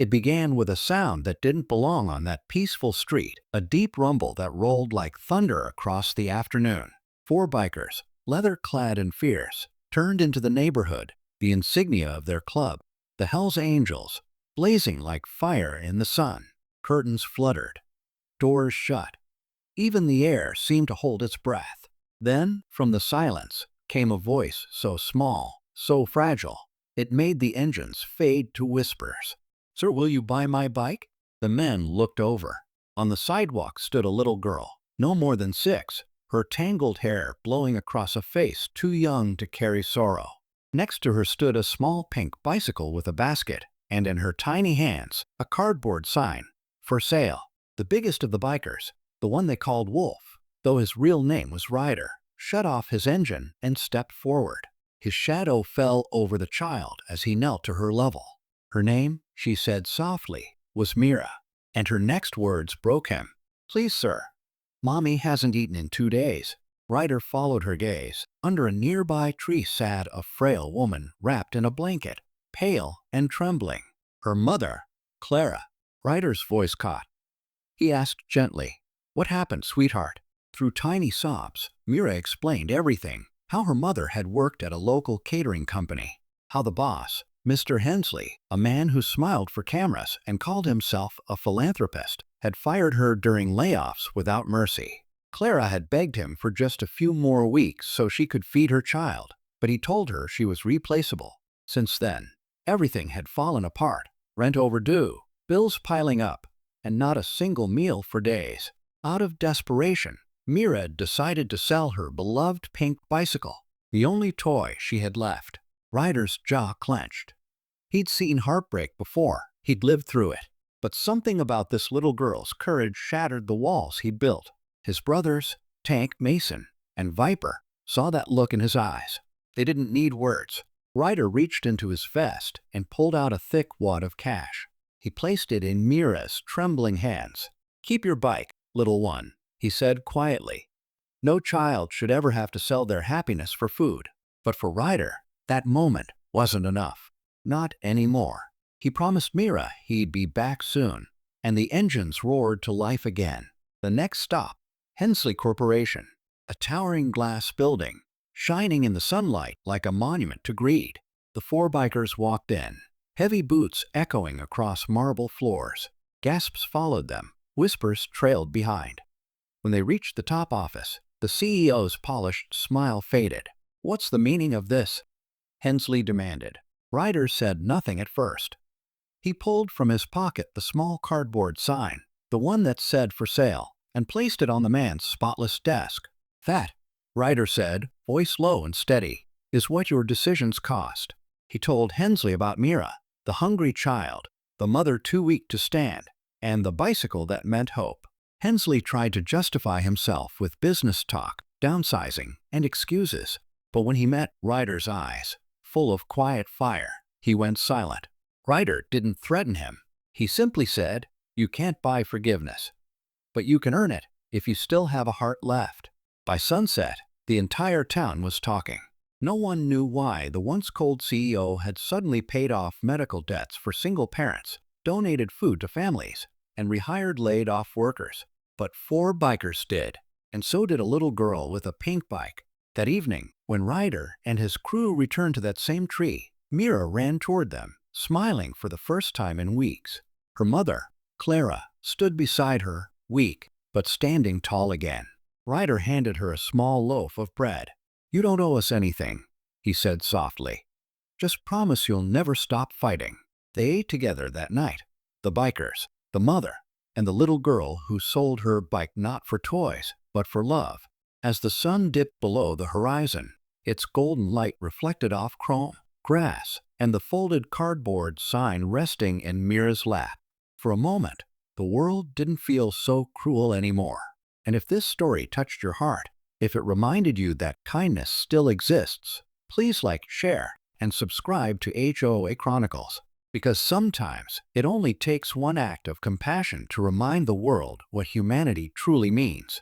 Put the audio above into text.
It began with a sound that didn't belong on that peaceful street, a deep rumble that rolled like thunder across the afternoon. Four bikers, leather-clad and fierce, turned into the neighborhood, the insignia of their club, the Hells Angels, blazing like fire in the sun. Curtains fluttered, doors shut. Even the air seemed to hold its breath. Then, from the silence, came a voice so small, so fragile, it made the engines fade to whispers. "Sir, will you buy my bike?" The men looked over. On the sidewalk stood a little girl, no more than 6, her tangled hair blowing across a face too young to carry sorrow. Next to her stood a small pink bicycle with a basket, and in her tiny hands, a cardboard sign, "For sale." The biggest of the bikers, the one they called Wolf, though his real name was Ryder, shut off his engine and stepped forward. His shadow fell over the child as he knelt to her level. Her name, she said softly, was Mira, and her next words broke him. "Please, sir. Mommy hasn't eaten in 2 days." Ryder followed her gaze. Under a nearby tree sat a frail woman wrapped in a blanket, pale and trembling. Her mother, Clara. Ryder's voice caught. He asked gently, "What happened, sweetheart?" Through tiny sobs, Mira explained everything. How her mother had worked at a local catering company. How the boss, Mr. Hensley, a man who smiled for cameras and called himself a philanthropist, had fired her during layoffs without mercy. Clara had begged him for just a few more weeks so she could feed her child, but he told her she was replaceable. Since then, everything had fallen apart. Rent overdue, bills piling up, and not a single meal for days. Out of desperation, Mira decided to sell her beloved pink bicycle, the only toy she had left. Ryder's jaw clenched. He'd seen heartbreak before, he'd lived through it, but something about this little girl's courage shattered the walls he'd built. His brothers, Tank, Mason, and Viper, saw that look in his eyes. They didn't need words. Ryder reached into his vest and pulled out a thick wad of cash. He placed it in Mira's trembling hands. "Keep your bike, little one," he said quietly. No child should ever have to sell their happiness for food. But for Ryder, that moment wasn't enough. Not anymore. He promised Mira he'd be back soon, and the engines roared to life again. The next stop, Hensley Corporation, a towering glass building, shining in the sunlight like a monument to greed. The four bikers walked in, heavy boots echoing across marble floors. Gasps followed them, whispers trailed behind. When they reached the top office, the CEO's polished smile faded. "What's the meaning of this?" Hensley demanded. Ryder said nothing at first. He pulled from his pocket the small cardboard sign, the one that said "For sale," and placed it on the man's spotless desk. "That," Ryder said, voice low and steady, "is what your decisions cost." He told Hensley about Mira, the hungry child, the mother too weak to stand, and the bicycle that meant hope. Hensley tried to justify himself with business talk, downsizing, and excuses. But when he met Ryder's eyes, full of quiet fire, he went silent. Ryder didn't threaten him. He simply said, "You can't buy forgiveness, but you can earn it if you still have a heart left." By sunset, the entire town was talking. No one knew why the once cold CEO had suddenly paid off medical debts for single parents, donated food to families, and rehired laid-off workers. But four bikers did, and so did a little girl with a pink bike. That evening, when Ryder and his crew returned to that same tree, Mira ran toward them, smiling for the first time in weeks. Her mother, Clara, stood beside her, weak, but standing tall again. Ryder handed her a small loaf of bread. "You don't owe us anything," he said softly. "Just promise you'll never stop fighting." They ate together that night. The bikers, the mother, and the little girl who sold her bike not for toys, but for love. As the sun dipped below the horizon, its golden light reflected off chrome, grass, and the folded cardboard sign resting in Mira's lap. For a moment, the world didn't feel so cruel anymore. And if this story touched your heart, if it reminded you that kindness still exists, please like, share, and subscribe to HOA Chronicles. Because sometimes it only takes one act of compassion to remind the world what humanity truly means.